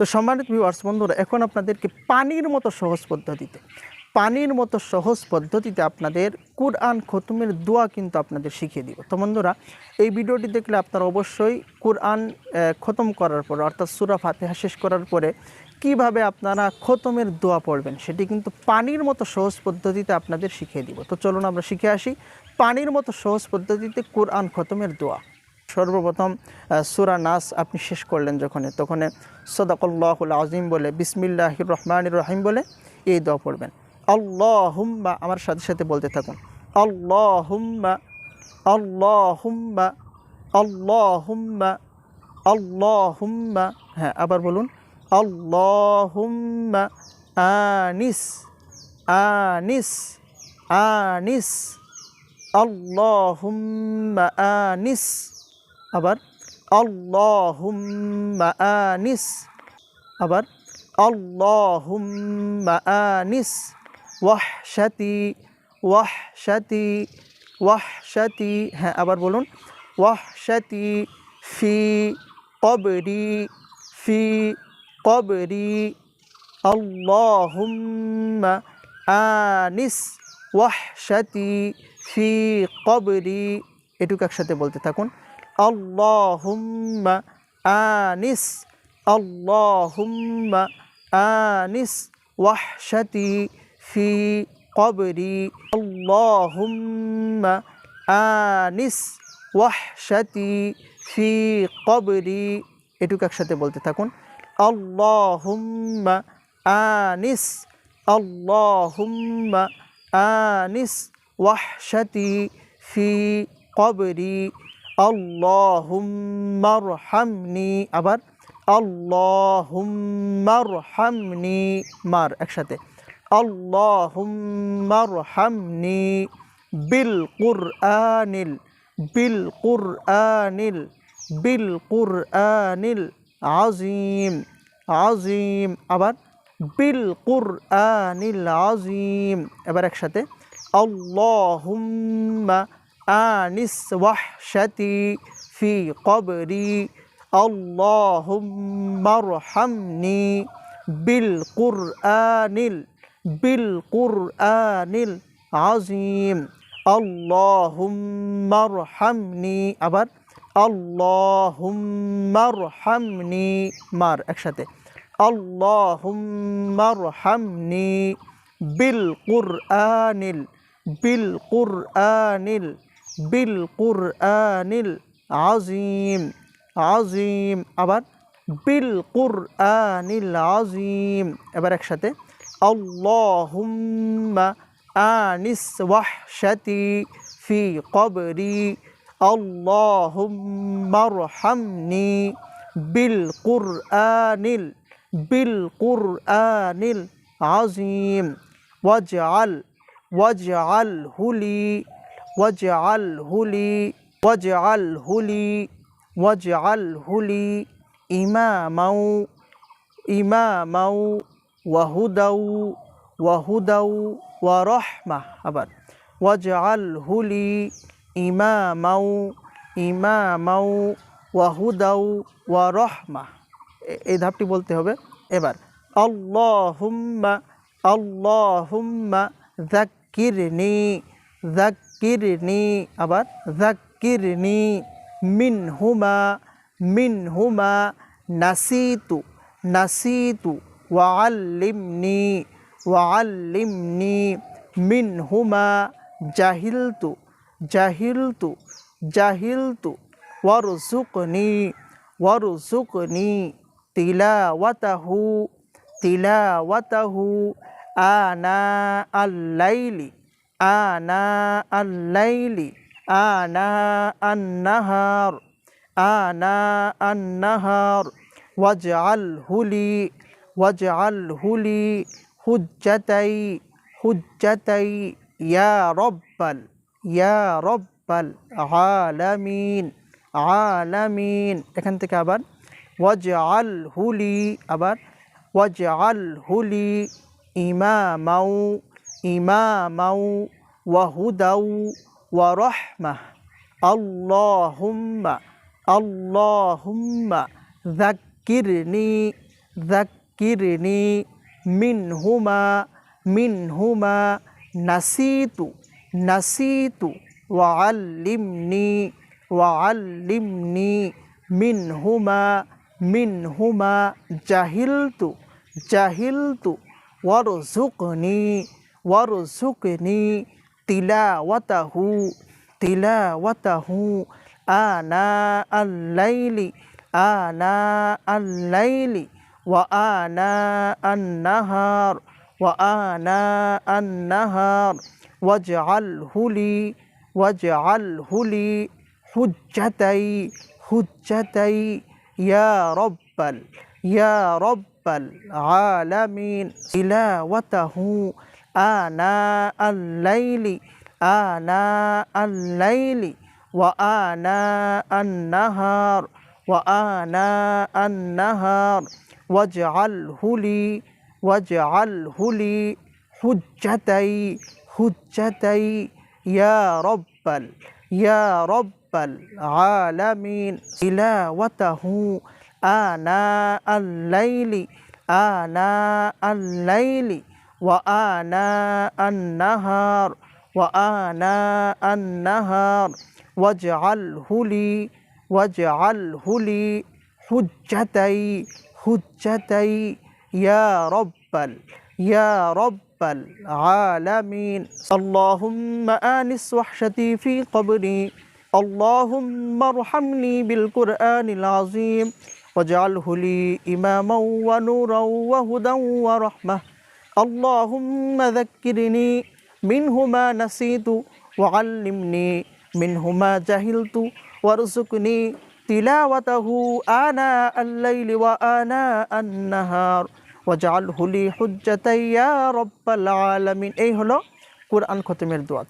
তো সম্মানিত ভিউয়ার্স বন্ধুরা, এখন আপনাদেরকে পানির মতো সহজ পদ্ধতিতে আপনাদের কুরআন খতমের দোয়া কিন্তু আপনাদের শিখিয়ে দিব। তো বন্ধুরা, এই ভিডিওটি দেখলে আপনারা অবশ্যই কুরআন খতম করার পর অর্থাৎ সূরা ফাতিহা শেষ করার পরে কিভাবে আপনারা খতমের দোয়া পড়বেন সেটি কিন্তু পানির মতো সহজ পদ্ধতিতে আপনাদের শিখিয়ে দিব। তো চলুন আমরা শিখে আসি পানির মতো সহজ পদ্ধতিতে কুরআন খতমের দোয়া। সর্বপ্রথম সূরা নাস আপনি শেষ করলেন তখন সাদাকাল্লাহুল আযীম বলে বিসমিল্লাহির রহমানির রহিম বলে এই দোয়া পড়বেন। আল্লাহুম্মা, আমার সাথে সাথে বলতে থাকুন, আল্লাহুম্মা আল্লাহুম্মা আল্লাহুম্মা আল্লাহুম্মা। হ্যাঁ, আবার বলুন, আল্লাহুম্মা আনিস আনিস আনিস আল্লাহুম্মা আনিস। আবার আল্লাহুম্মা আনিস। আবার আল্লাহুম্মা আনিস ওয়াহশাতি ওয়াহশাতি ওয়াহশাতি। হ্যাঁ, আবার বলুন, ওয়াহশাতি ফি কবরি ফি কবরি আল্লাহুম্মা আনিস ওয়াহশাতি ফি কবরি। এটুকু একসাথে বলতে থাকুন, আল্লাহুম্মা আনিস আল্লাহুম্মা আনিস ওয়াহশাতি ফি কবরি আল্লাহুম্মা আনিস ওয়াহশাতি ফি কবরি। এটুকু একসাথে বলতে থাকুন, আল্লাহুম্মা আনিস আল্লাহুম্মা আনিস ওয়াহশাতি ফি কবরি আল্লাহুম্মা রহামনি। আবার আল্লাহুম্মা রহামনি, মার একসাথে, আল্লাহুম্মা রহামনি বিল কুরআনিল বিল কুরআনিল বিল কুরআনিল আযীম আযীম। আবার বিল কুরআনিল আযীম। এবার একসাথে, আল্লাহুম্মা আনিস ওয়াহশাতি ফি কবরি আল্লাহুম্মা রহামনি বিল কুরআনিল আযীম আল্লাহুম্মা রহামনি। আবার আল্লাহুম্মা রহামনি, মার একসাথে, আল্লাহুম্মা রহামনি বিল কুরআনিল আযীম আযীম। আবার বিল কুরআনিল আযীম। এবার একসাথে, আল্লাহুম্মা আনিস ওয়াহশাতি ফি কবরি আল্লাহুম্মা রহামনি বিল কুরআনিল আযীম ওয়াজআল হুলি ইমামাও ওয়াহুদাউ ওয়া রাহমাহ। আবার ওয়াজআল হুলি ইমামাও ওয়াহুদাউ ওয়া রাহমাহ। এই ধাপটি বলতে হবে। এবার আল্লাহুম্মা যাক্কিরনি। আবার যাক্কিরনি মিনহুমা নাসিতু ওয়াআল্লিমনি মিনহুমা জাহিলতু ওয়ারযুকনি তিলাওয়াতাহু আনা আল্লাইলি আনা আন্নাহার ওয়াজআল হুলি হুজ্জাতাই ইয়া রব্বাল আলামিন। এখান থেকে আবার ওয়াজআল হুলি। আবার ওয়াজআল হুলি ইমামাও ওয়াহুদাউ ওয়া রাহমাহ আল্লাহুম্মা যাক্কিরনি যাক্কিরনি মিনহুমা নাসিতু ওয়াআল্লিমনি মিনহুমা জাহিলতু ওয়ারযুকনি তিলাওয়াতাহু আনা আল-লাইলি ওয়া আনা আন-নাহার ওয়াজআলহু লি হুজ্জাতাই ইয়া রব্বাল আলামিন তিলাওয়াতাহু আনা আল-লাইলি ওয়া আনা আন-নাহার ওয়াজআলহু লি হুজ্জাতাই ইয়া রব্বাল আলামিন তিলাওয়াতাহু আনা আল-লাইলি ওয়া আনা আন-নাহার ওয়াজআলহু লি হুজ্জাতাই ইয়া রব্বাল আলামিন আল্লাহুম্মা আনিস ওয়াহশাতি ফি কবরি আল্লাহুম্মা আরহামনি বিল কুরআনিল আযীম ওয়াজআলহু লি ইমামান ওয়া নূরান ওয়া হুদান ওয়া রাহমাহ আল্লাহুম্মা যাক্কিরনি মিনহু মা নাসিতু ওয়াআল্লিমনি মিনহু মা জাহিলতু ওয়ারযুকনি তিলাওয়াতাহু আনা আল-লাইলি ওয়া আনা আন-নাহার ওয়াজআলহু লি হুজ্জাতাই ইয়া রব্বাল আলামিন। এই হলো কোরআন খতমের দোয়া।